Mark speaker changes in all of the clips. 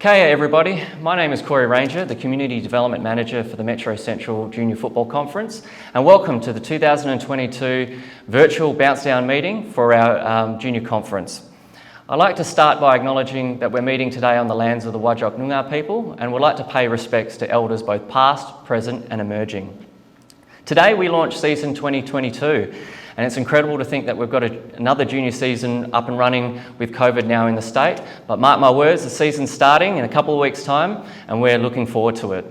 Speaker 1: Kia everybody, my name is Corey Ranger, the Community Development Manager for the Metro Central Junior Football Conference, and welcome to the 2022 virtual Bouncedown meeting for our Junior Conference. I'd like to start by acknowledging that we're meeting today on the lands of the Whadjuk Noongar people, and we'd like to pay respects to elders both past, present and emerging. Today we launch season 2022, and it's incredible to think that we've got another junior season up and running with COVID now in the state. But mark my words, the season's starting in a couple of weeks' time, and we're looking forward to it.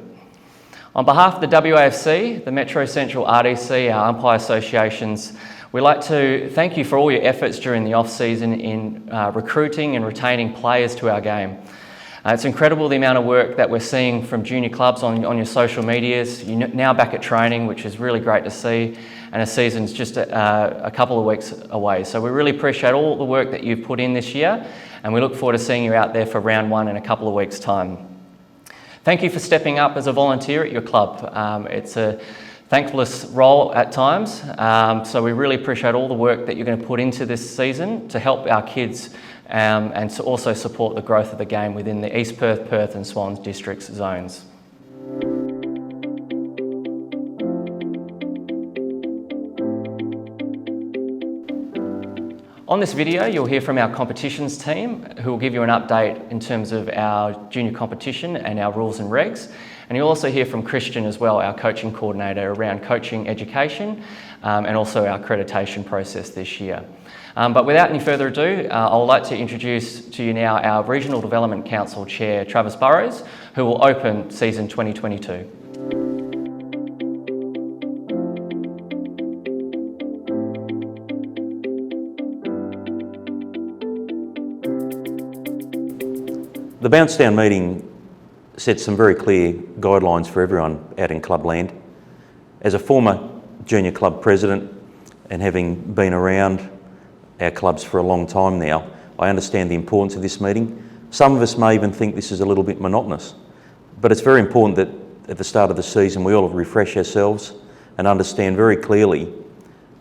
Speaker 1: On behalf of the WAFC, the Metro Central RDC, our umpire associations, we'd like to thank you for all your efforts during the off-season in recruiting and retaining players to our game. It's incredible the amount of work that we're seeing from junior clubs on your social medias. You're now back at training, which is really great to see, and a season's just a couple of weeks away. So we really appreciate all the work that you've put in this year, and we look forward to seeing you out there for round one in a couple of weeks' time. Thank you for stepping up as a volunteer at your club. It's a thankless role at times, so we really appreciate all the work that you're going to put into this season to help our kids and to also support the growth of the game within the East Perth, Perth and Swans districts zones. On this video, you'll hear from our competitions team, who will give you an update in terms of our junior competition and our rules and regs. And you'll also hear from Christian as well, our coaching coordinator, around coaching education and also our accreditation process this year. But without any further ado, I would like to introduce to you now our Regional Development Council Chair, Travis Burrows, who will open season 2022.
Speaker 2: The Bouncedown meeting sets some very clear guidelines for everyone out in clubland. As a former junior club president and having been around our clubs for a long time now, I understand the importance of this meeting. Some of us may even think this is a little bit monotonous, but it's very important that at the start of the season we all refresh ourselves and understand very clearly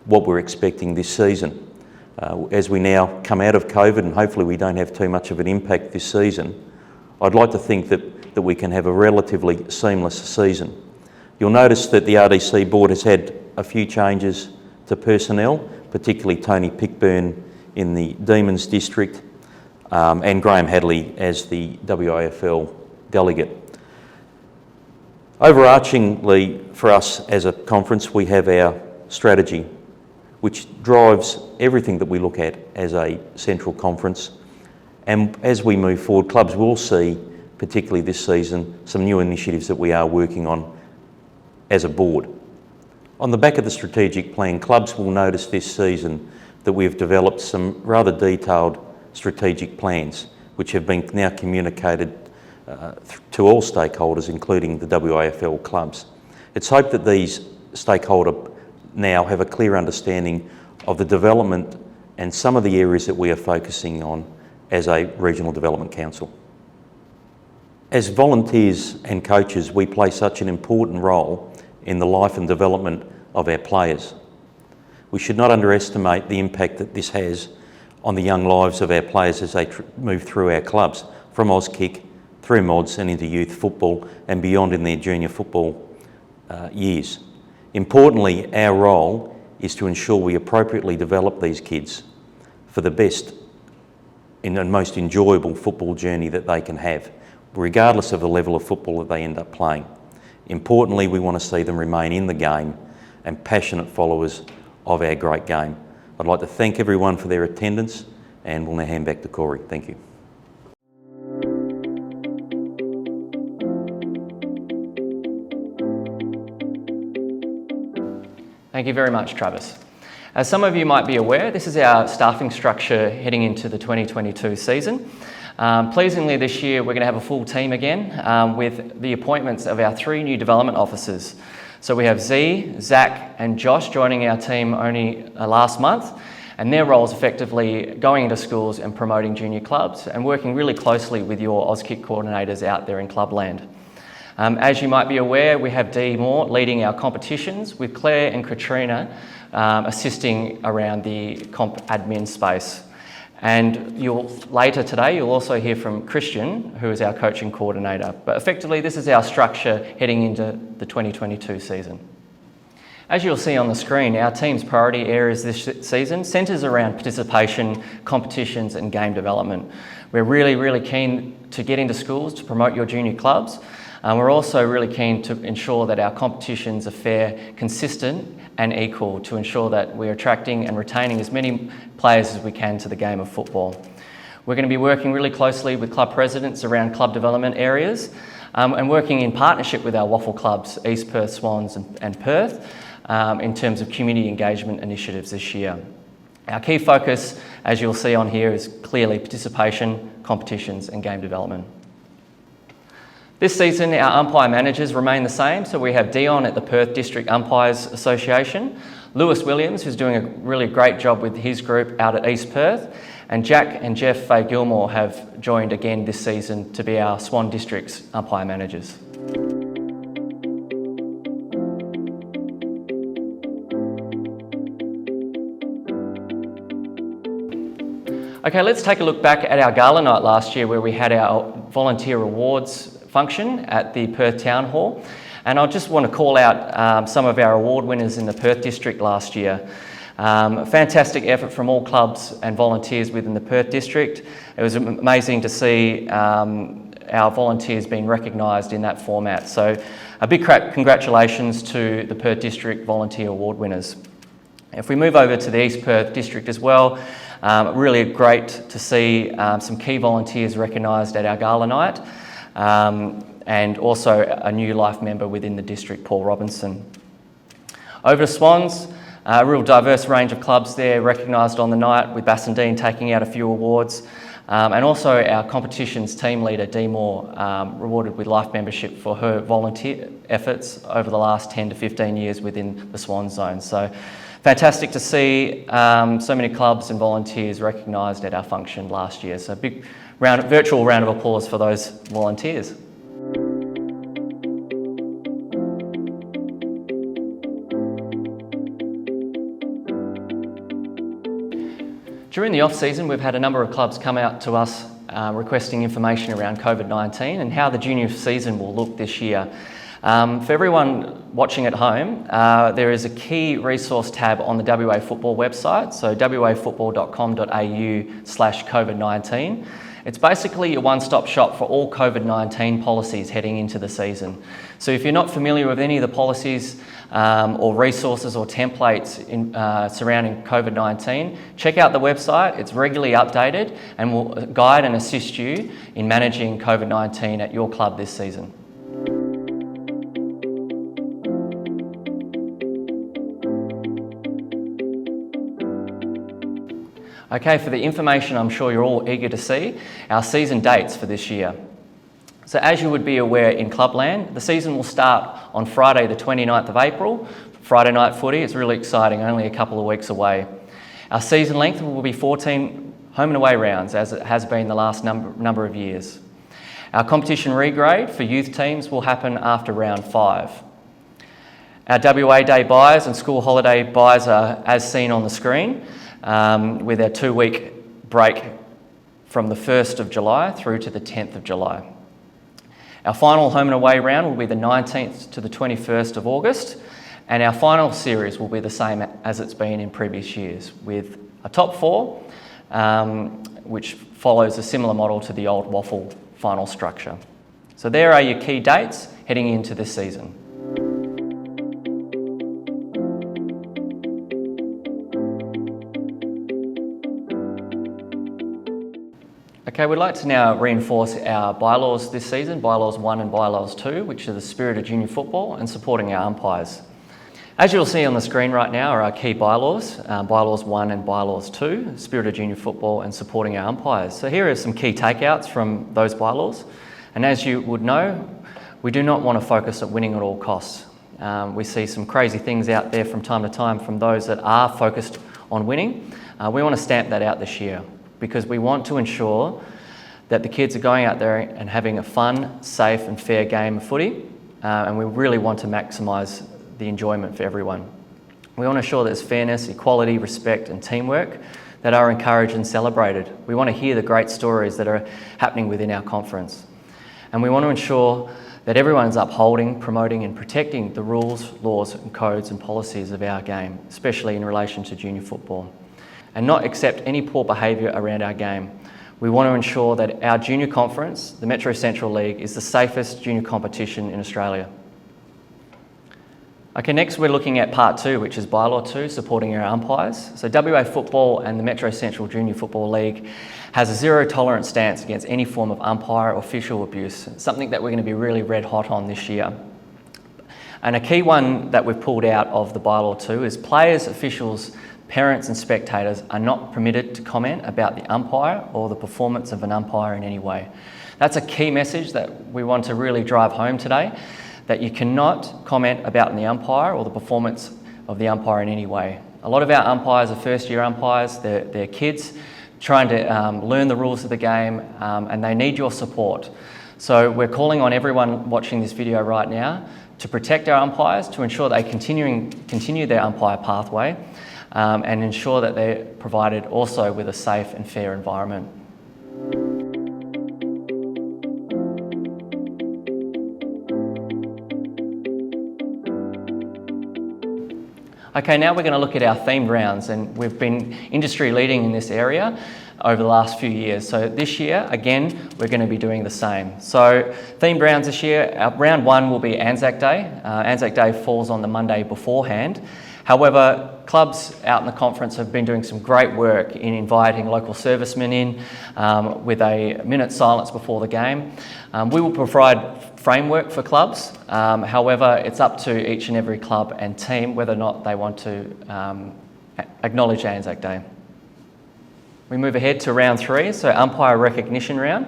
Speaker 2: what we're expecting this season. As we now come out of COVID, and hopefully we don't have too much of an impact this season, I'd like to think that we can have a relatively seamless season. You'll notice that the RDC board has had a few changes to personnel, particularly Tony Pickburn in the Demons district and Graham Hadley as the WAFL delegate. Overarchingly for us as a conference, we have our strategy, which drives everything that we look at as a central conference. And as we move forward, clubs will see, particularly this season, some new initiatives that we are working on as a board. On the back of the strategic plan, clubs will notice this season that we've developed some rather detailed strategic plans, which have been now communicated to all stakeholders, including the WAFL clubs. It's hoped that these stakeholders now have a clear understanding of the development and some of the areas that we are focusing on as a Regional Development Council. As volunteers and coaches, we play such an important role in the life and development of our players. We should not underestimate the impact that this has on the young lives of our players as they move through our clubs, from Auskick, through mods and into youth football and beyond in their junior football years. Importantly, our role is to ensure we appropriately develop these kids for the best and most enjoyable football journey that they can have, regardless of the level of football that they end up playing. Importantly, we want to see them remain in the game and passionate followers of our great game. I'd like to thank everyone for their attendance, and we'll now hand back to Corey. Thank you.
Speaker 1: Thank you very much, Travis. As some of you might be aware, this is our staffing structure heading into the 2022 season. Pleasingly this year we're going to have a full team again with the appointments of our 3 new development officers. So we have Z, Zach and Josh joining our team only last month, and their roles effectively going into schools and promoting junior clubs and working really closely with your Auskick coordinators out there in clubland. As you might be aware, we have Dee Moore leading our competitions, with Claire and Katrina assisting around the comp admin space. And later today, you'll also hear from Christian, who is our coaching coordinator. But effectively, this is our structure heading into the 2022 season. As you'll see on the screen, our team's priority areas this season centres around participation, competitions and game development. We're really keen to get into schools to promote your junior clubs. We're also really keen to ensure that our competitions are fair, consistent and equal, to ensure that we're attracting and retaining as many players as we can to the game of football. We're going to be working really closely with club presidents around club development areas and working in partnership with our WAFL clubs, East Perth Swans and Perth, in terms of community engagement initiatives this year. Our key focus, as you'll see on here, is clearly participation, competitions and game development. This season, our umpire managers remain the same. So we have Dion at the Perth District Umpires Association, Lewis Williams, who's doing a really great job with his group out at East Perth, and Jack and Jeff Fay Gilmore have joined again this season to be our Swan District's umpire managers. Okay, let's take a look back at our gala night last year, where we had our volunteer awards function at the Perth Town Hall. And I just want to call out some of our award winners in the Perth District last year. A fantastic effort from all clubs and volunteers within the Perth District. It was amazing to see our volunteers being recognised in that format. So a big congratulations to the Perth District Volunteer Award winners. If we move over to the East Perth District as well, really great to see some key volunteers recognised at our gala night, and also a new life member within the district, Paul Robinson. Over to Swans, a real diverse range of clubs there recognised on the night, with Bassendean taking out a few awards, and also our competitions team leader, Dee Moore, rewarded with life membership for her volunteer efforts over the last 10 to 15 years within the Swan Zone. So fantastic to see so many clubs and volunteers recognised at our function last year. So a big virtual round of applause for those volunteers. During the off-season, we've had a number of clubs come out to us requesting information around COVID-19 and how the junior season will look this year. For everyone watching at home, there is a key resource tab on the WA Football website, so wafootball.com.au/COVID-19. It's basically a one-stop shop for all COVID-19 policies heading into the season. So if you're not familiar with any of the policies or resources or templates surrounding COVID-19, check out the website. It's regularly updated and will guide and assist you in managing COVID-19 at your club this season. Okay, for the information I'm sure you're all eager to see, our season dates for this year. So as you would be aware in Clubland, the season will start on Friday the 29th of April, Friday night footy. It's really exciting, only a couple of weeks away. Our season length will be 14 home and away rounds, as it has been the last number of years. Our competition regrade for youth teams will happen after round 5. Our WA Day buys and school holiday buys are as seen on the screen, with our 2-week break from the 1st of July through to the 10th of July. Our final home and away round will be the 19th to the 21st of August, and our final series will be the same as it's been in previous years, with a top 4, which follows a similar model to the old WAFL final structure. So there are your key dates heading into this season. Okay, we'd like to now reinforce our bylaws this season, Bylaws 1 and Bylaws 2, which are the spirit of junior football and supporting our umpires. As you'll see on the screen right now are our key bylaws, Bylaws 1 and Bylaws 2, spirit of junior football and supporting our umpires. So here are some key takeouts from those bylaws. And as you would know, we do not want to focus on winning at all costs. We see some crazy things out there from time to time from those that are focused on winning. We want to stamp that out this year, because we want to ensure that the kids are going out there and having a fun, safe and fair game of footy, and we really want to maximise the enjoyment for everyone. We want to ensure there's fairness, equality, respect and teamwork that are encouraged and celebrated. We want to hear the great stories that are happening within our conference. And we want to ensure that everyone is upholding, promoting and protecting the rules, laws and codes and policies of our game, especially in relation to junior football, and not accept any poor behaviour around our game. We want to ensure that our junior conference, the Metro Central League, is the safest junior competition in Australia. Okay, next we're looking at part 2, which is bylaw 2, supporting our umpires. So WA Football and the Metro Central Junior Football League has a zero tolerance stance against any form of umpire or official abuse, something that we're going to be really red hot on this year. And a key one that we've pulled out of the bylaw 2 is players, officials, parents and spectators are not permitted to comment about the umpire or the performance of an umpire in any way. That's a key message that we want to really drive home today, that you cannot comment about the umpire or the performance of the umpire in any way. A lot of our umpires are first-year umpires, they're kids trying to learn the rules of the game, and they need your support. So we're calling on everyone watching this video right now to protect our umpires, to ensure they continue their umpire pathway, and ensure that they're provided also with a safe and fair environment. Okay, now we're going to look at our themed rounds, and we've been industry leading in this area over the last few years. So this year, again, we're going to be doing the same. So themed rounds this year, round 1 will be Anzac Day. Anzac Day falls on the Monday beforehand. However, clubs out in the conference have been doing some great work in inviting local servicemen in with a minute's silence before the game. We will provide framework for clubs. However, it's up to each and every club and team whether or not they want to acknowledge Anzac Day. We move ahead to round 3, so umpire recognition round.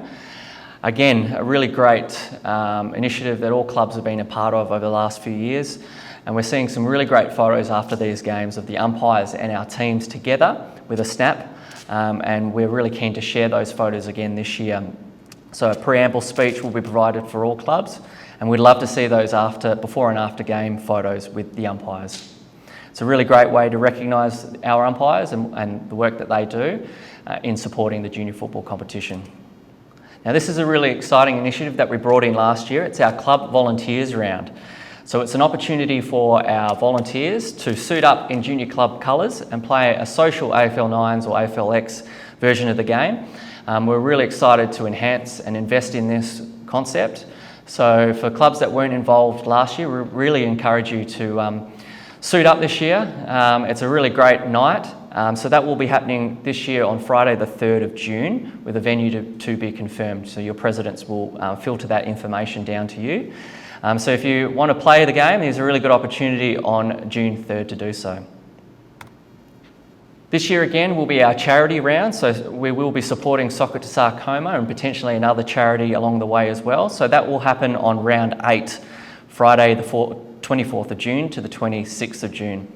Speaker 1: Again, a really great initiative that all clubs have been a part of over the last few years. And we're seeing some really great photos after these games of the umpires and our teams together with a snap. And we're really keen to share those photos again this year. So a preamble speech will be provided for all clubs, and we'd love to see those before and after game photos with the umpires. It's a really great way to recognise our umpires and the work that they do in supporting the junior football competition. Now this is a really exciting initiative that we brought in last year. It's our club volunteers round. So it's an opportunity for our volunteers to suit up in junior club colours and play a social AFL 9s or AFLX version of the game. We're really excited to enhance and invest in this concept. So for clubs that weren't involved last year, we really encourage you to suit up this year. It's a really great night. So that will be happening this year on Friday the 3rd of June with a venue to be confirmed. So your presidents will filter that information down to you. So if you want to play the game, there's a really good opportunity on June 3rd to do so. This year again will be our charity round, so we will be supporting Soccer to Sarcoma and potentially another charity along the way as well. So that will happen on round 8, Friday the 24th of June to the 26th of June.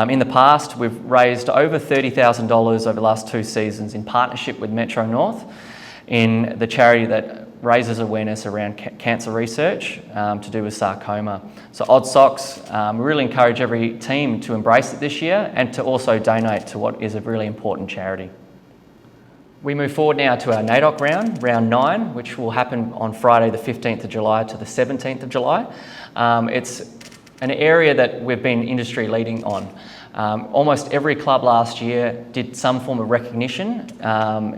Speaker 1: In the past, we've raised over $30,000 over the last 2 seasons in partnership with Metro North in the charity that raises awareness around cancer research to do with sarcoma. So Odd Socks, we really encourage every team to embrace it this year and to also donate to what is a really important charity. We move forward now to our NAIDOC round, round 9, which will happen on Friday the 15th of July to the 17th of July. It's an area that we've been industry leading on. Almost every club last year did some form of recognition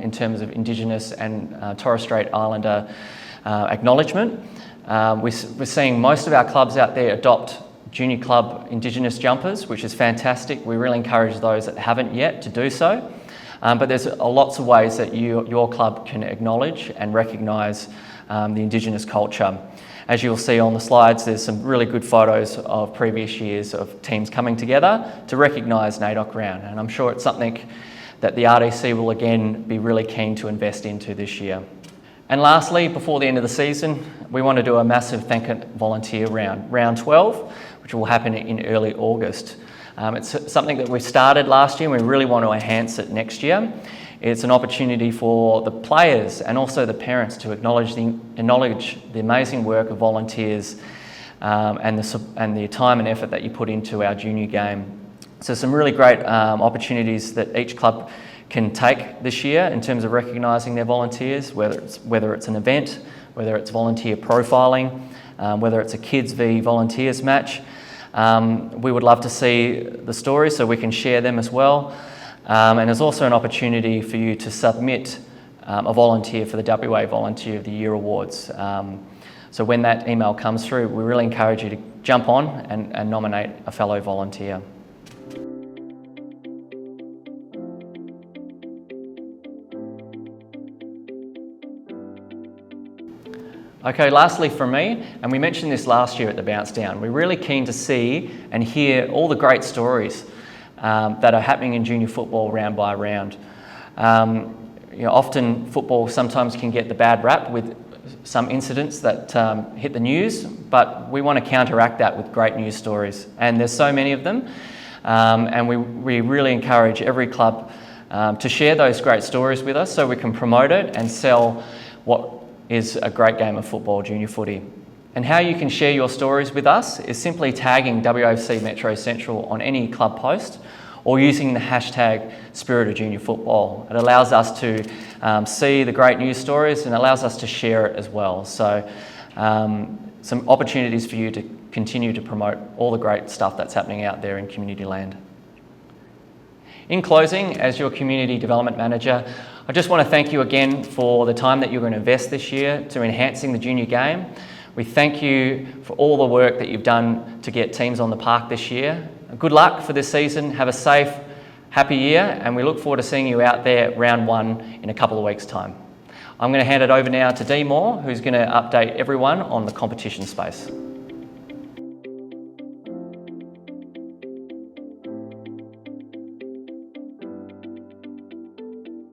Speaker 1: in terms of Indigenous and Torres Strait Islander acknowledgement. We're seeing most of our clubs out there adopt junior club Indigenous jumpers, which is fantastic. We really encourage those that haven't yet to do so. But there's lots of ways that your club can acknowledge and recognise the Indigenous culture. As you'll see on the slides, there's some really good photos of previous years of teams coming together to recognise NAIDOC round, and I'm sure it's something that the RDC will again be really keen to invest into this year. And lastly, before the end of the season, we want to do a massive thank you volunteer round, round 12, which will happen in early August. It's something that we started last year and we really want to enhance it next year. It's an opportunity for the players and also the parents to acknowledge the amazing work of volunteers and the time and effort that you put into our junior game. So some really great opportunities that each club can take this year in terms of recognising their volunteers, whether it's an event, whether it's volunteer profiling, whether it's a Kids v Volunteers match. We would love to see the stories so we can share them as well. And there's also an opportunity for you to submit a volunteer for the WA Volunteer of the Year Awards. So when that email comes through, we really encourage you to jump on and nominate a fellow volunteer. Okay, lastly from me, and we mentioned this last year at the Bouncedown, we're really keen to see and hear all the great stories that are happening in junior football round by round. Often football sometimes can get the bad rap with some incidents that hit the news, but we want to counteract that with great news stories. And there's so many of them, and we really encourage every club to share those great stories with us so we can promote it and sell what is a great game of football, junior footy. And how you can share your stories with us is simply tagging WAFC Metro Central on any club post or using the hashtag Spirit of Junior Football. It allows us to see the great news stories and allows us to share it as well. So some opportunities for you to continue to promote all the great stuff that's happening out there in community land. In closing, as your Community Development Manager, I just want to thank you again for the time that you're going to invest this year to enhancing the junior game. We thank you for all the work that you've done to get teams on the park this year. Good luck for this season. Have a safe, happy year, and we look forward to seeing you out there round 1 in a couple of weeks' time. I'm going to hand it over now to Dee Moore, who's going to update everyone on the competition space.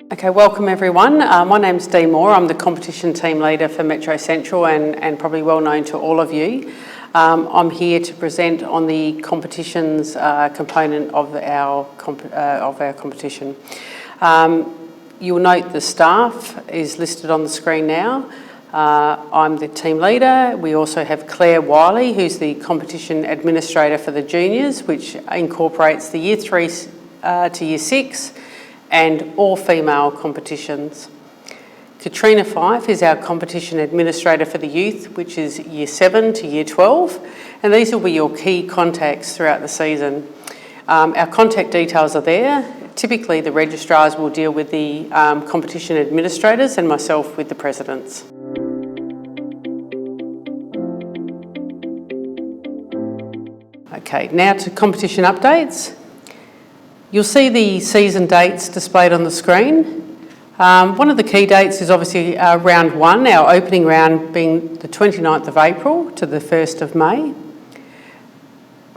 Speaker 3: Okay, welcome everyone. My name's Dee Moore. I'm the competition team leader for Metro Central and probably well known to all of you. I'm here to present on the competitions component of our competition. You'll note the staff is listed on the screen now. I'm the team leader. We also have Claire Wiley, who's the competition administrator for the juniors, which incorporates the Year 3 to Year 6 and all female competitions. Katrina Fife is our competition administrator for the youth, which is Year 7 to Year 12, and these will be your key contacts throughout the season. Our contact details are there. Typically the registrars will deal with the competition administrators and myself with the presidents. Okay, now to competition updates. You'll see the season dates displayed on the screen. One of the key dates is obviously round 1, our opening round being the 29th of April to the 1st of May.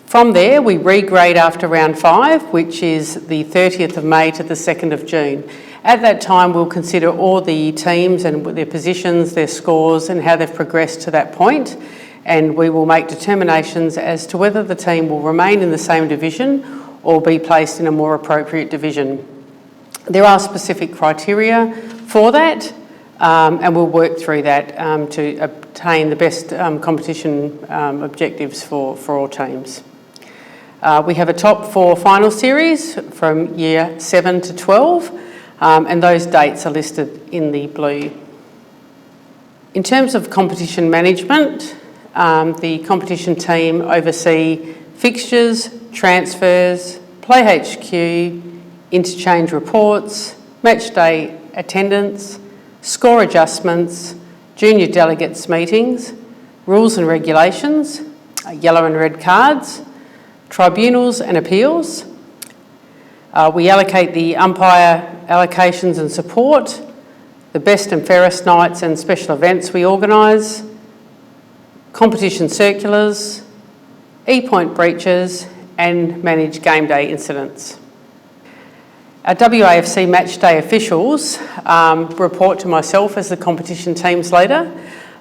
Speaker 3: From there, we regrade after round 5, which is the 30th of May to the 2nd of June. At that time, we'll consider all the teams and their positions, their scores, and how they've progressed to that point. And we will make determinations as to whether the team will remain in the same division or be placed in a more appropriate division. There are specific criteria for that, and we'll work through that to obtain the best competition objectives for all teams. We have a top 4 final series from Year 7 to 12, and those dates are listed in the blue. In terms of competition management, the competition team oversee fixtures, transfers, Play HQ, interchange reports, match day attendance, score adjustments, junior delegates meetings, rules and regulations, yellow and red cards, tribunals and appeals. We allocate the umpire allocations and support, the best and fairest nights and special events we organise, competition circulars, e-point breaches, and manage game day incidents. Our WAFC match day officials report to myself as the competition teams leader.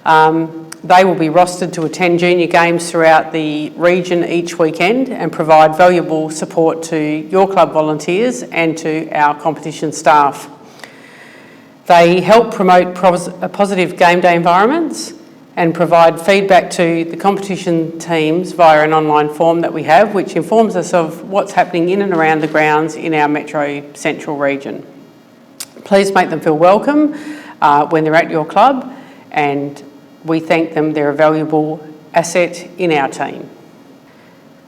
Speaker 3: They will be rostered to attend junior games throughout the region each weekend and provide valuable support to your club volunteers and to our competition staff. They help promote positive game day environments and provide feedback to the competition teams via an online form that we have, which informs us of what's happening in and around the grounds in our Metro Central region. Please make them feel welcome when they're at your club, and we thank them. They're a valuable asset in our team.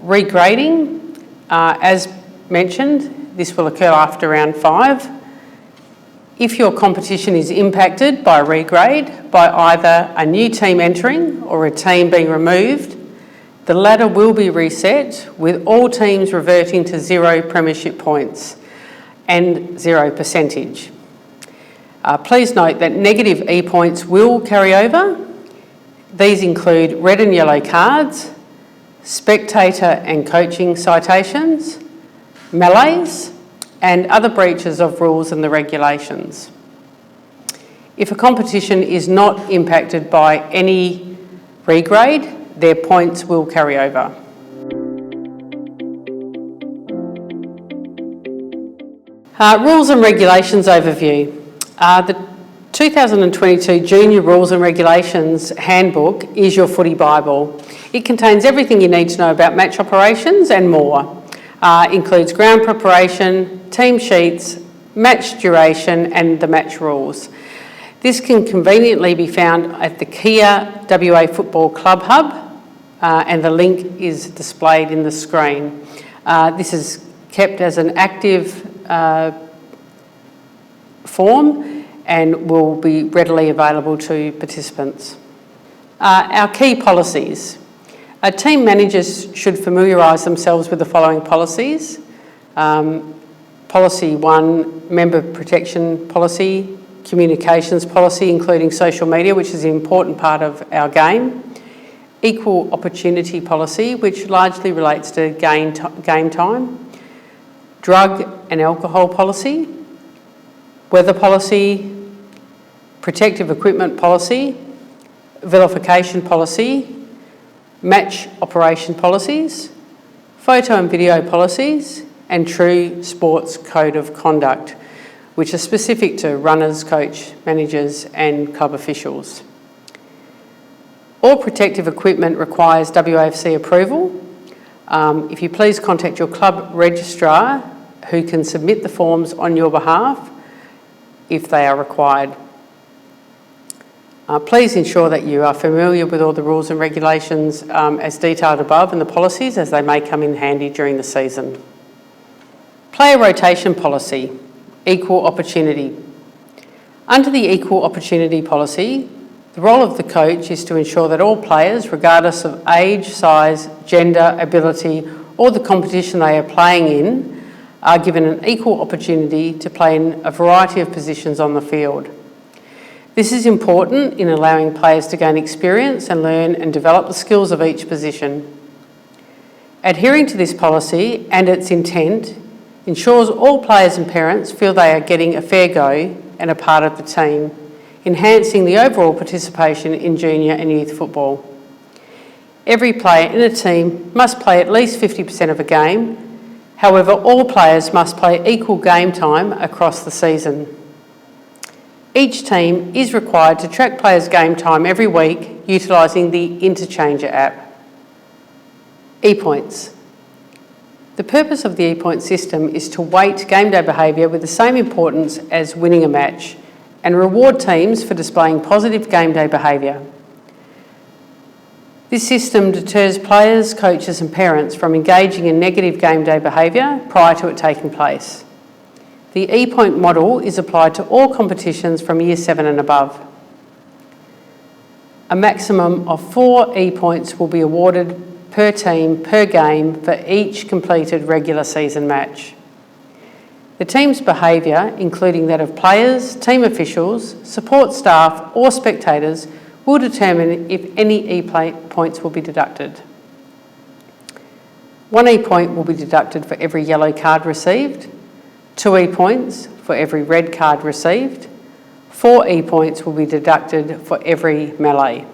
Speaker 3: Regrading, as mentioned, this will occur after round 5. If your competition is impacted by regrade by either a new team entering or a team being removed, the ladder will be reset, with all teams reverting to 0 premiership points and 0 percentage. Please note that negative E points will carry over. These include red and yellow cards, spectator and coaching citations, melees, and other breaches of rules and the regulations. If a competition is not impacted by any regrade, their points will carry over. Rules and regulations overview. The 2022 Junior Rules and Regulations Handbook is your footy Bible. It contains everything you need to know about match operations and more. Includes ground preparation, team sheets, match duration and the match rules. This can conveniently be found at the Kia WA Football Club Hub, and the link is displayed in the screen. This is kept as an active form and will be readily available to participants. Our key policies. Team managers should familiarise themselves with the following policies. Policy 1, member protection policy, communications policy, including social media, which is an important part of our game. Equal opportunity policy, which largely relates to game time. Drug and alcohol policy. Weather policy. Protective equipment policy. Vilification policy. Match operation policies. Photo and video policies. And True Sports Code of Conduct, which are specific to runners, coach, managers and club officials. All protective equipment requires WAFC approval. If you please contact your club registrar, who can submit the forms on your behalf if they are required. Please ensure that you are familiar with all the rules and regulations as detailed above and the policies, as they may come in handy during the season. Player rotation policy, equal opportunity. Under the equal opportunity policy, the role of the coach is to ensure that all players, regardless of age, size, gender, ability, or the competition they are playing in, are given an equal opportunity to play in a variety of positions on the field. This is important in allowing players to gain experience and learn and develop the skills of each position. Adhering to this policy and its intent ensures all players and parents feel they are getting a fair go and a part of the team, enhancing the overall participation in junior and youth football. Every player in a team must play at least 50% of a game. However, all players must play equal game time across the season. Each team is required to track players' game time every week utilising the Interchanger app. E-points. The purpose of the E-point system is to weight game day behaviour with the same importance as winning a match and reward teams for displaying positive game day behaviour. This system deters players, coaches and parents from engaging in negative game day behaviour prior to it taking place. The E-point model is applied to all competitions from Year 7 and above. A maximum of 4 E-points will be awarded per team per game for each completed regular season match. The team's behaviour, including that of players, team officials, support staff or spectators, will determine if any E-points will be deducted. 1 E-point will be deducted for every yellow card received, 2 E-points for every red card received, 4 E-points will be deducted for every melee.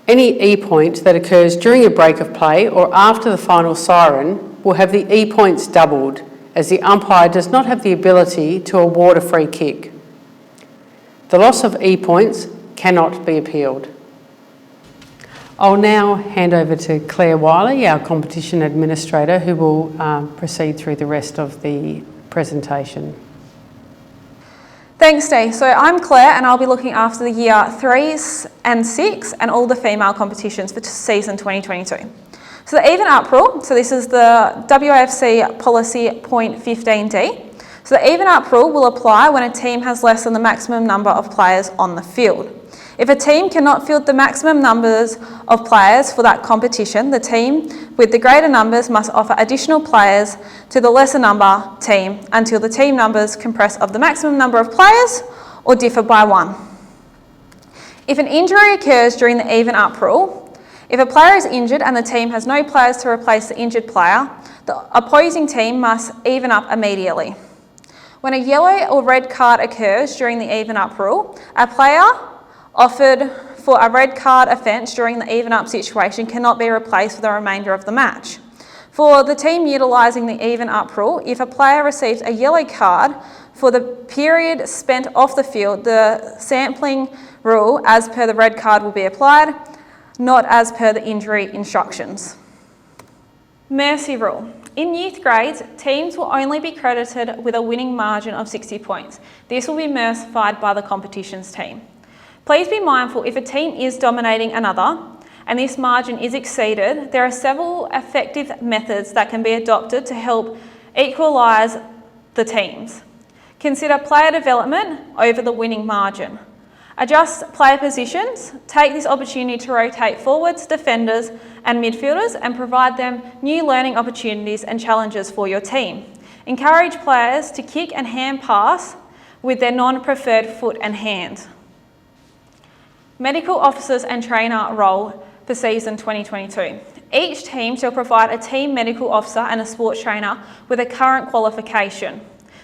Speaker 3: Any E-point that occurs during a break of play or after the final siren will have the E-points doubled, as the umpire does not have the ability to award a free kick. The loss of E-points cannot be appealed. I'll now hand over to Claire Wiley, our competition administrator, who will proceed through the rest of the presentation.
Speaker 4: Thanks, Dee. So I'm Claire and I'll be looking after the year 3s and 6 and all the female competitions for season 2022. So the even up rule, so this is the WAFC policy point 15D. So the even up rule will apply when a team has less than the maximum number of players on the field. If a team cannot field the maximum numbers of players for that competition, the team with the greater numbers must offer additional players to the lesser number team until the team numbers compress of the maximum number of players or differ by 1. If an injury occurs during the even up rule, if a player is injured and the team has no players to replace the injured player, the opposing team must even up immediately. When a yellow or red card occurs during the even up rule, a player offered for a red card offence during the even up situation cannot be replaced for the remainder of the match. For the team utilising the even up rule, if a player receives a yellow card for the period spent off the field, the sampling rule as per the red card will be applied, not as per the injury instructions. Mercy rule. In youth grades, teams will only be credited with a winning margin of 60 points. This will be mercified by the competitions team. Please be mindful if a team is dominating another and this margin is exceeded, there are several effective methods that can be adopted to help equalise the teams. Consider player development over the winning margin. Adjust player positions, take this opportunity to rotate forwards, defenders and midfielders and provide them new learning opportunities and challenges for your team. Encourage players to kick and hand pass with their non-preferred foot and hand. Medical officers and trainer role for season 2022. Each team shall provide a team medical officer and a sports trainer with a current qualification.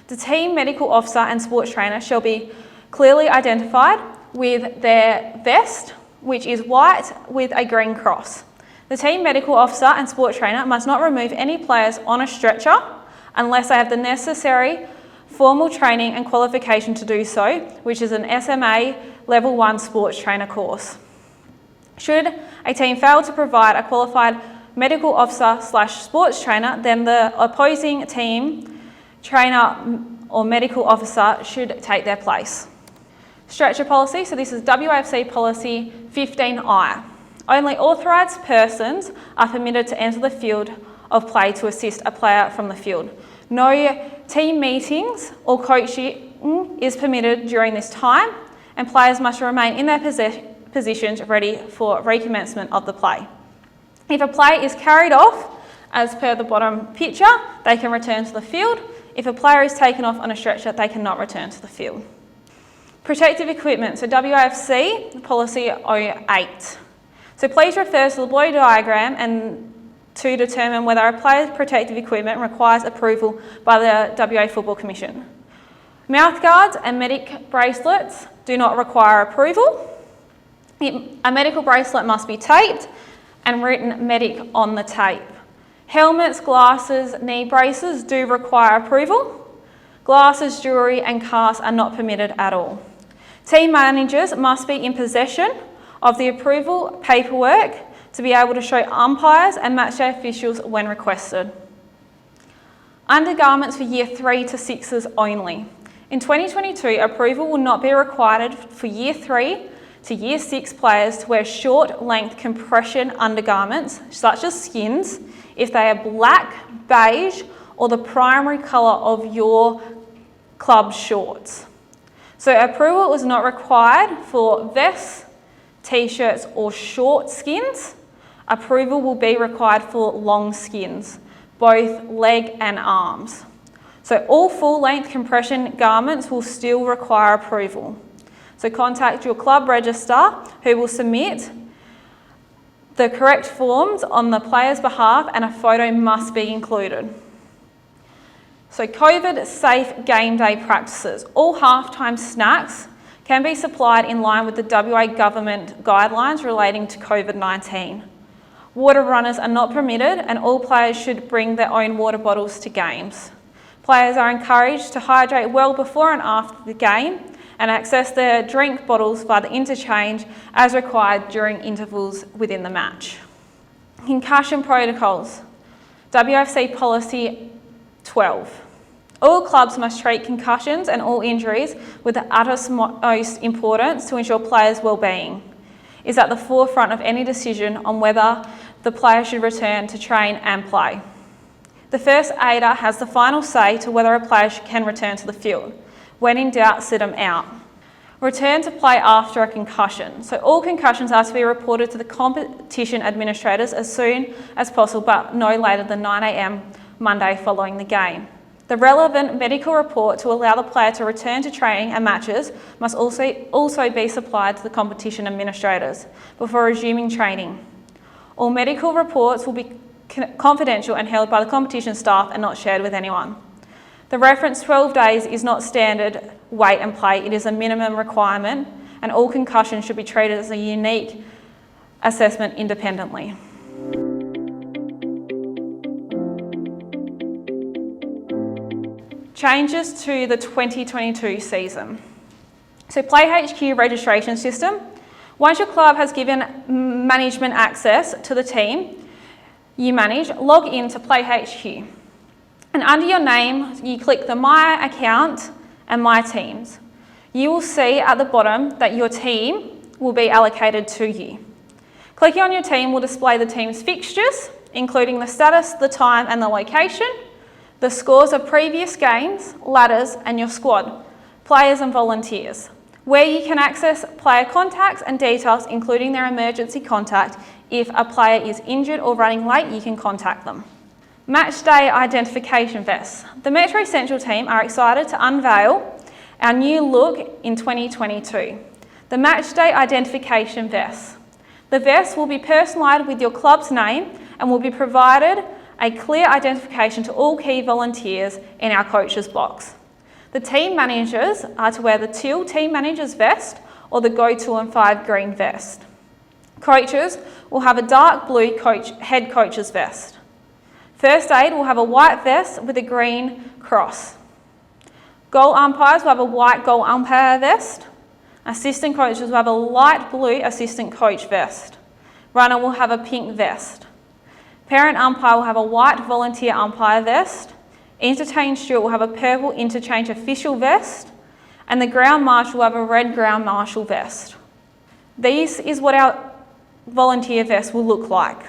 Speaker 4: The team medical officer and sports trainer shall be clearly identified with their vest, which is white with a green cross. The team medical officer and sports trainer must not remove any players on a stretcher unless they have the necessary formal training and qualification to do so, which is an SMA Level 1 sports trainer course. Should a team fail to provide a qualified medical officer / sports trainer, then the opposing team trainer or medical officer should take their place. Stretcher policy, so this is WAFC policy 15I. Only authorised persons are permitted to enter the field of play to assist a player from the field. No team meetings or coaching is permitted during this time, and players must remain in their positions ready for recommencement of the play. If a play is carried off, as per the bottom picture, they can return to the field. If a player is taken off on a stretcher, they cannot return to the field. Protective equipment, so WAFC policy 08. So please refer to the below diagram and to determine whether a player's protective equipment requires approval by the WA Football Commission. Mouth guards and medic bracelets do not require approval. A medical bracelet must be taped and written medic on the tape. Helmets, glasses, knee braces do require approval. Glasses, jewellery and casques are not permitted at all. Team managers must be in possession of the approval paperwork to be able to show umpires and matchday officials when requested. Undergarments for year 3 to 6s only. In 2022, approval will not be required for year 3 to year 6 players to wear short length compression undergarments such as skins if they are black, beige or the primary colour of your club shorts. So approval is not required for vests, t-shirts or short skins. Approval will be required for long skins, both leg and arms. So all full-length compression garments will still require approval. So contact your club registrar who will submit the correct forms on the player's behalf and a photo must be included. So COVID-safe game day practices. All halftime snacks can be supplied in line with the WA government guidelines relating to COVID-19. Water runners are not permitted and all players should bring their own water bottles to games. Players are encouraged to hydrate well before and after the game and access their drink bottles via the interchange as required during intervals within the match. Concussion protocols. WFC policy 12. All clubs must treat concussions and all injuries with the utmost importance to ensure players' well-being is at the forefront of any decision on whether the player should return to train and play. The first aider has the final say to whether a player can return to the field. When in doubt, sit them out. Return to play after a concussion. So all concussions are to be reported to the competition administrators as soon as possible, but no later than 9 a.m. Monday following the game. The relevant medical report to allow the player to return to training and matches must also be supplied to the competition administrators before resuming training. All medical reports will be confidential and held by the competition staff and not shared with anyone. The reference 12 days is not standard wait and play, it is a minimum requirement, and all concussions should be treated as a unique assessment independently. Changes to the 2022 season. So Play HQ registration system. Once your club has given management access to the team you manage, log in to Play HQ. And under your name, you click the My Account and My Teams. You will see at the bottom that your team will be allocated to you. Clicking on your team will display the team's fixtures, including the status, the time and the location, the scores of previous games, ladders and your squad, players and volunteers, where you can access player contacts and details, including their emergency contact. If a player is injured or running late, you can contact them. Match day identification vests. The Metro Central team are excited to unveil our new look in 2022. The match day identification vests. The vests will be personalised with your club's name and will be provided a clear identification to all key volunteers in our coaches box. The team managers are to wear the teal team manager's vest or the Go 2 and 5 green vest. Coaches will have a dark blue head coach's vest. First aid will have a white vest with a green cross. Goal umpires will have a white goal umpire vest. Assistant coaches will have a light blue assistant coach vest. Runner will have a pink vest. Parent umpire will have a white volunteer umpire vest. Interchange steward will have a purple interchange official vest. And the ground marshal will have a red ground marshal vest. This is what our volunteer vest will look like.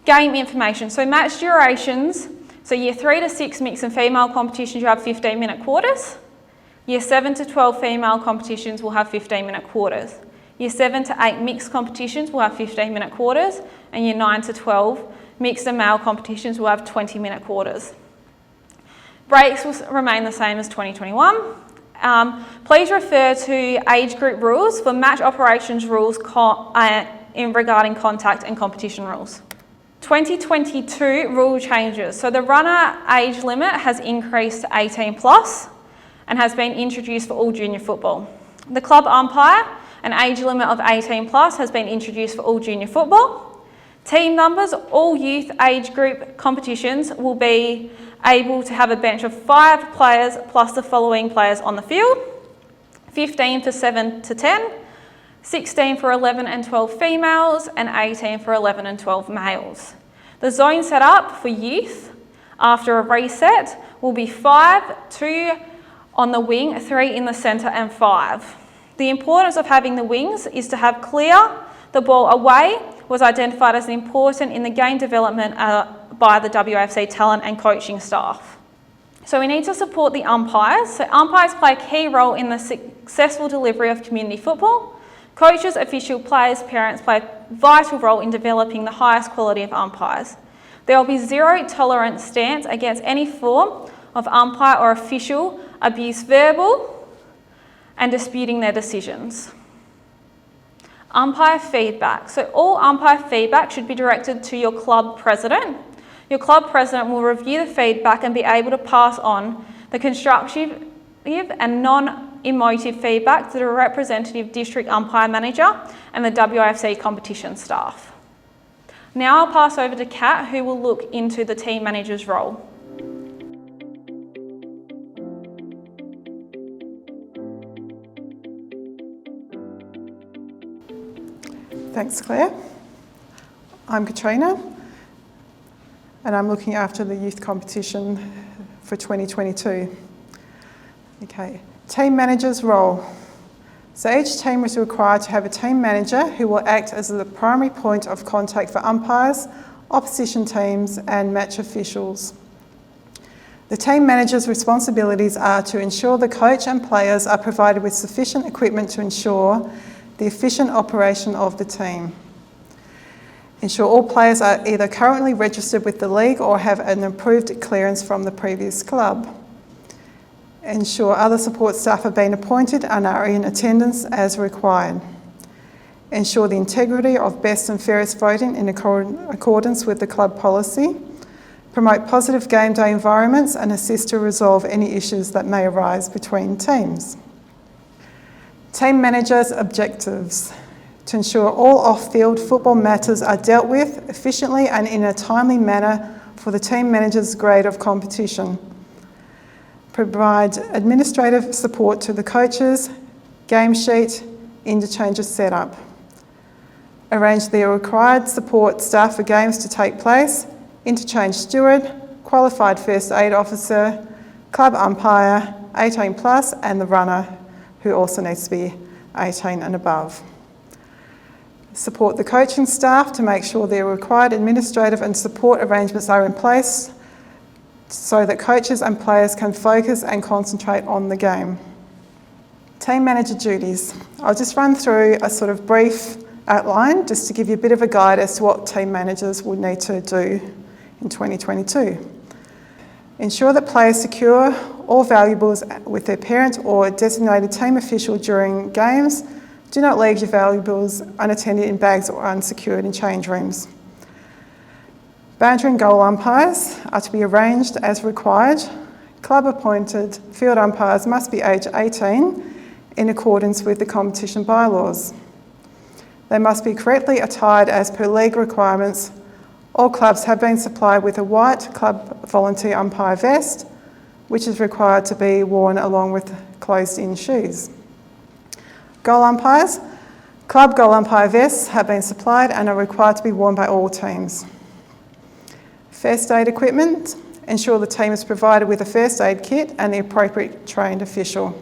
Speaker 4: Game information. So match durations. So year 3 to 6 mixed and female competitions, you have 15-minute quarters. Year 7 to 12 female competitions will have 15-minute quarters. Year 7 to 8 mixed competitions will have 15-minute quarters. And year 9 to 12 mixed and male competitions will have 20-minute quarters. Breaks will remain the same as 2021. Please refer to age group rules for match operations rules regarding contact and competition rules. 2022 rule changes. So the runner age limit has increased to 18 plus and has been introduced for all junior football. The club umpire, an age limit of 18 plus, has been introduced for all junior football. Team numbers, all youth age group competitions will be able to have a bench of 5 players plus the following players on the field: 15 for 7 to 10, 16 for 11 and 12 females, and 18 for 11 and 12 males. The zone set up for youth after a reset will be 5, 2 on the wing, 3 in the centre and 5. The importance of having the wings is to have clear the ball away was identified as important in the game development by the WAFC talent and coaching staff. So we need to support the umpires. So umpires play a key role in the successful delivery of community football. Coaches, official players, parents play a vital role in developing the highest quality of umpires. There will be zero tolerance stance against any form of umpire or official abuse, verbal and disputing their decisions. Umpire feedback. So all umpire feedback should be directed to your club president. Your club president will review the feedback and be able to pass on the constructive and non-emotive feedback to the representative district umpire manager and the WAFC competition staff. Now I'll pass over to Kat, who will look into the team manager's role.
Speaker 5: Thanks, Claire. I'm Katrina. and I'm looking after the youth competition for 2022. Okay, team manager's role. So each team is required to have a team manager who will act as the primary point of contact for umpires, opposition teams and match officials. The team manager's responsibilities are to ensure the coach and players are provided with sufficient equipment to ensure the efficient operation of the team. Ensure all players are either currently registered with the league or have an approved clearance from the previous club. Ensure other support staff have been appointed and are in attendance as required. Ensure the integrity of best and fairest voting in accordance with the club policy. Promote positive game day environments and assist to resolve any issues that may arise between teams. Team manager's objectives. To ensure all off-field football matters are dealt with efficiently and in a timely manner for the team manager's grade of competition. Provide administrative support to the coaches, game sheet, interchanges set up. Arrange the required support staff for games to take place, interchange steward, qualified first aid officer, club umpire, 18 plus, and the runner, who also needs to be 18 and above. Support the coaching staff to make sure the required administrative and support arrangements are in place so that coaches and players can focus and concentrate on the game. Team manager duties. I'll just run through a sort of brief outline just to give you a bit of a guide as to what team managers will need to do in 2022. Ensure that players secure all valuables with their parent or designated team official during games. Do not leave your valuables unattended in bags or unsecured in change rooms. Boundary and goal umpires are to be arranged as required. Club-appointed field umpires must be aged 18 in accordance with the competition bylaws. They must be correctly attired as per league requirements. All clubs have been supplied with a white club volunteer umpire vest, which is required to be worn along with closed-in shoes. Goal umpires. Club goal umpire vests have been supplied and are required to be worn by all teams. First aid equipment. Ensure the team is provided with a first aid kit and the appropriate trained official.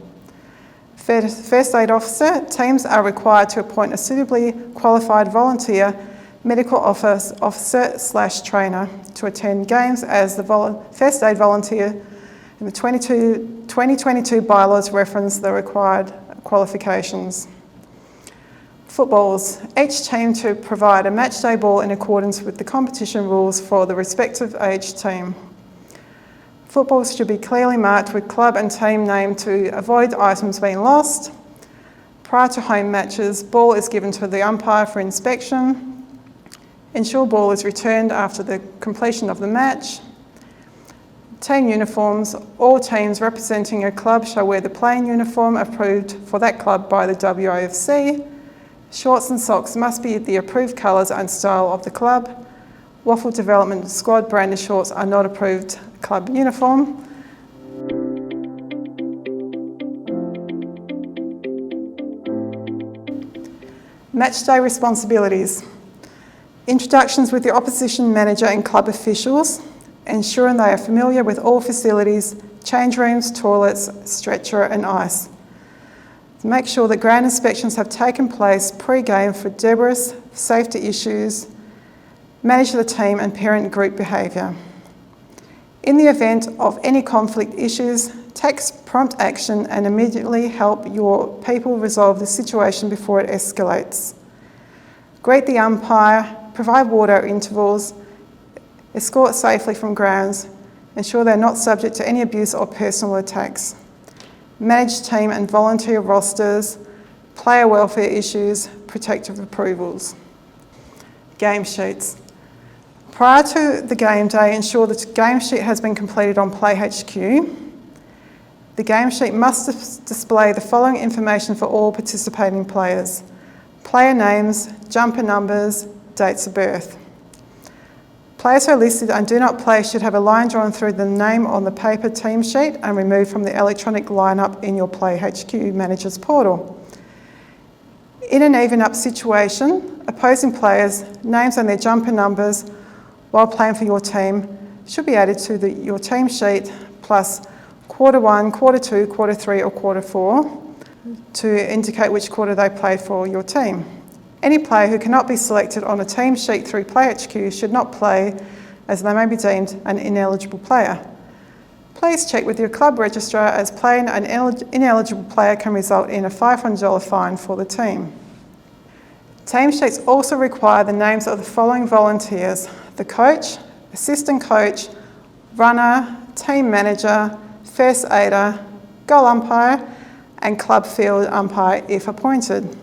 Speaker 5: First aid officer. Teams are required to appoint a suitably qualified volunteer medical officer/trainer to attend games as the first aid volunteer in the 2022 bylaws reference the required qualifications. Footballs. Each team to provide a match day ball in accordance with the competition rules for the respective age team. Footballs should be clearly marked with club and team name to avoid items being lost. Prior to home matches, ball is given to the umpire for inspection. Ensure ball is returned after the completion of the match. Team uniforms. All teams representing a club shall wear the plain uniform approved for that club by the WAFC. Shorts and socks must be the approved colours and style of the club. Waffle Development Squad branded shorts are not approved club uniform. Matchday responsibilities. Introductions with the opposition manager and club officials, ensuring they are familiar with all facilities, change rooms, toilets, stretcher and ice. Make sure that ground inspections have taken place pre-game for debris, safety issues, manage the team and parent group behaviour. In the event of any conflict issues, take prompt action and immediately help your people resolve the situation before it escalates. Greet the umpire, provide water at intervals, escort safely from grounds, ensure they're not subject to any abuse or personal attacks. Manage team and volunteer rosters, player welfare issues, protective approvals. Game sheets. Prior to the game day, ensure the game sheet has been completed on Play HQ. The game sheet must display the following information for all participating players: player names, jumper numbers, dates of birth. Players who are listed and do not play should have a line drawn through the name on the paper team sheet and removed from the electronic lineup in your Play HQ Manager's portal. In an even up situation, opposing players' names and their jumper numbers while playing for your team should be added to your team sheet plus quarter 1, quarter 2, quarter 3 or quarter 4 to indicate which quarter they played for your team. Any player who cannot be selected on a team sheet through PlayHQ should not play, as they may be deemed an ineligible player. Please check with your club registrar, as playing an ineligible player can result in a $500 fine for the team. Team sheets also require the names of the following volunteers: the coach, assistant coach, runner, team manager, first aider, goal umpire and club field umpire if appointed.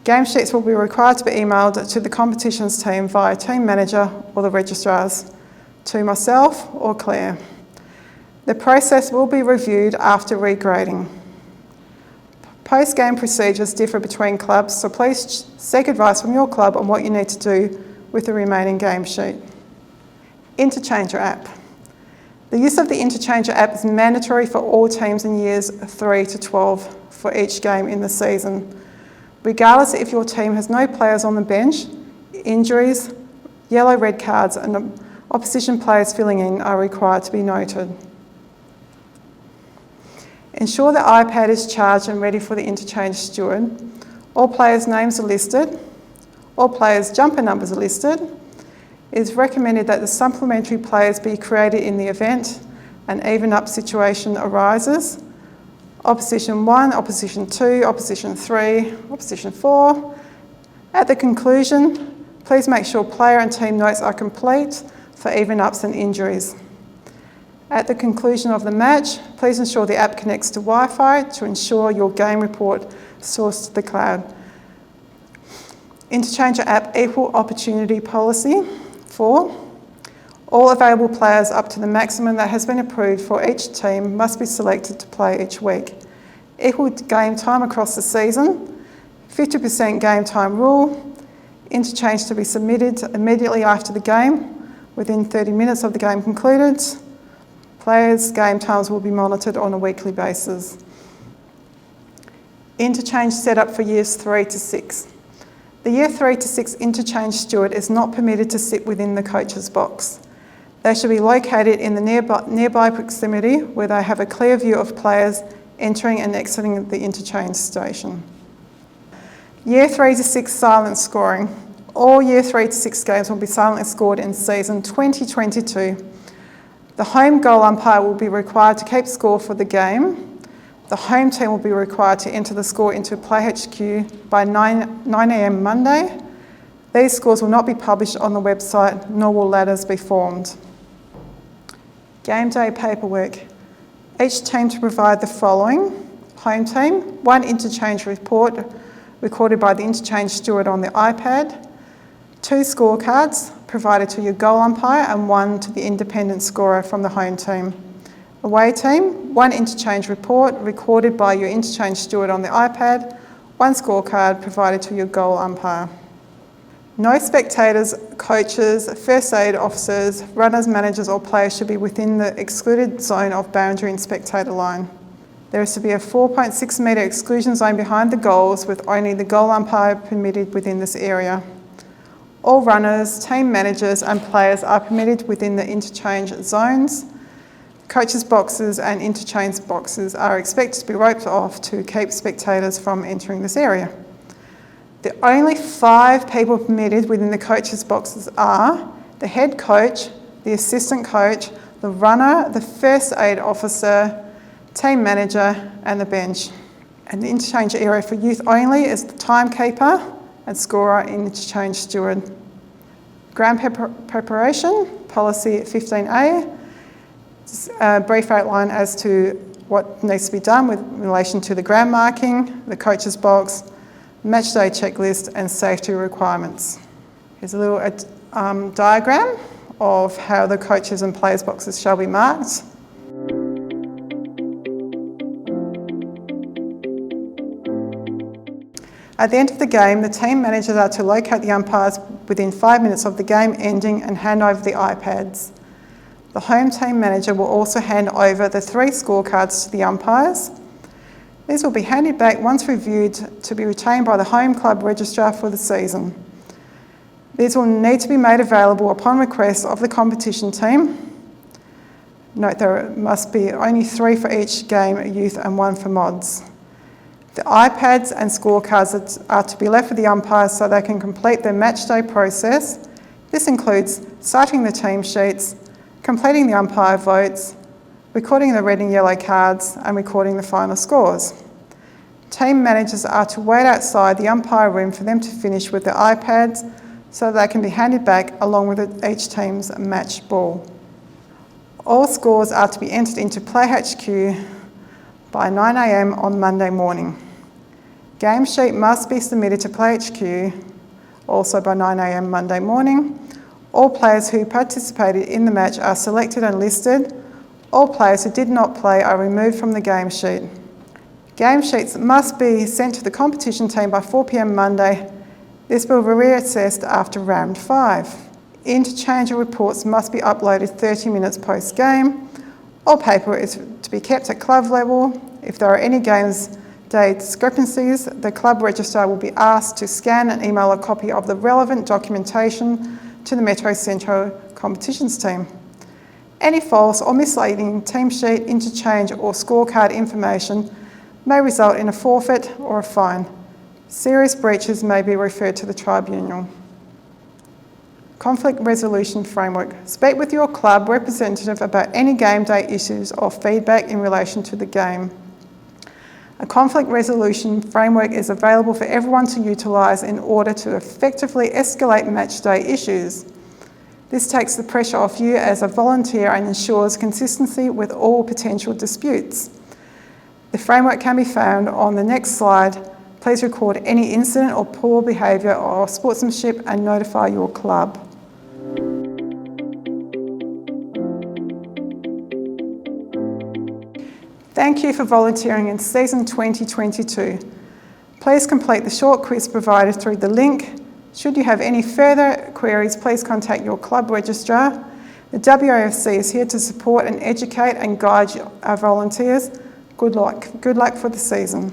Speaker 5: Game sheets will be required to be emailed to the competitions team via team manager or the registrars, to myself or Claire. The process will be reviewed after regrading. Post-game procedures differ between clubs, so please seek advice from your club on what you need to do with the remaining game sheet. Interchanger app. The use of the Interchanger app is mandatory for all teams in years 3 to 12 for each game in the season. Regardless if your team has no players on the bench, injuries, yellow red cards and opposition players filling in are required to be noted. Ensure the iPad is charged and ready for the interchange steward. All players' names are listed. All players' jumper numbers are listed. It is recommended that the supplementary players be created in the event an even up situation arises. Opposition 1, Opposition 2, Opposition 3, Opposition 4. At the conclusion, please make sure player and team notes are complete for even ups and injuries. At the conclusion of the match, please ensure the app connects to Wi-Fi to ensure your game report sourced to the cloud. Interchanger app equal opportunity policy. 4. All available players up to the maximum that has been approved for each team must be selected to play each week. Equal game time across the season. 50% game time rule. Interchange to be submitted immediately after the game, within 30 minutes of the game concluded. Players' game times will be monitored on a weekly basis. Interchange set up for years 3 to 6. The year 3 to 6 interchange steward is not permitted to sit within the coach's box. They should be located in the nearby proximity where they have a clear view of players entering and exiting the interchange station. Year 3 to 6 silent scoring. All year 3 to 6 games will be silently scored in season 2022. The home goal umpire will be required to keep score for the game. The home team will be required to enter the score into PlayHQ by 9 a.m. Monday. These scores will not be published on the website, nor will ladders be formed. Game day paperwork. Each team to provide the following. Home team, 1 interchange report recorded by the interchange steward on the iPad, 2 scorecards provided to your goal umpire and 1 to the independent scorer from the home team. Away team, 1 interchange report recorded by your interchange steward on the iPad, 1 scorecard provided to your goal umpire. No spectators, coaches, first aid officers, runners, managers or players should be within the excluded zone of boundary and spectator line. There is to be a 4.6 metre exclusion zone behind the goals with only the goal umpire permitted within this area. All runners, team managers and players are permitted within the interchange zones. Coaches' boxes and interchange boxes are expected to be roped off to keep spectators from entering this area. The only 5 people permitted within the coaches' boxes are the head coach, the assistant coach, the runner, the first aid officer, team manager and the bench. And the interchange area for youth only is the timekeeper and scorer and interchange steward. Ground preparation, policy 15A. A brief outline as to what needs to be done with relation to the ground marking, the coach's box, match day checklist and safety requirements. Here's a little diagram of how the coaches and players' boxes shall be marked. At the end of the game, the team managers are to locate the umpires within 5 minutes of the game ending and hand over the iPads. The home team manager will also hand over the 3 scorecards to the umpires. These will be handed back once reviewed to be retained by the home club registrar for the season. These will need to be made available upon request of the competition team. Note there must be only 3 for each game, youth, and 1 for mods. The iPads and scorecards are to be left with the umpires so they can complete their match day process. This includes citing the team sheets, completing the umpire votes, recording the red and yellow cards, and recording the final scores. Team managers are to wait outside the umpire room for them to finish with their iPads so they can be handed back along with each team's match ball. All scores are to be entered into Play HQ by 9 a.m. on Monday morning. Game sheet must be submitted to Play HQ also by 9 a.m. Monday morning. All players who participated in the match are selected and listed. All players who did not play are removed from the game sheet. Game sheets must be sent to the competition team by 4 p.m. Monday. This will be reassessed after round 5. Interchange reports must be uploaded 30 minutes post-game. All paper is to be kept at club level. If there are any games day discrepancies, the club registrar will be asked to scan and email a copy of the relevant documentation to the Metro Central competitions team. Any false or misleading team sheet, interchange or scorecard information may result in a forfeit or a fine. Serious breaches may be referred to the tribunal. Conflict resolution framework. Speak with your club representative about any game day issues or feedback in relation to the game. A conflict resolution framework is available for everyone to utilise in order to effectively escalate match day issues. This takes the pressure off you as a volunteer and ensures consistency with all potential disputes. The framework can be found on the next slide. Please record any incident or poor behaviour or sportsmanship and notify your club. Thank you for volunteering in season 2022. Please complete the short quiz provided through the link. Should you have any further queries, please contact your club registrar. The WAFC is here to support and educate and guide our volunteers. Good luck for the season.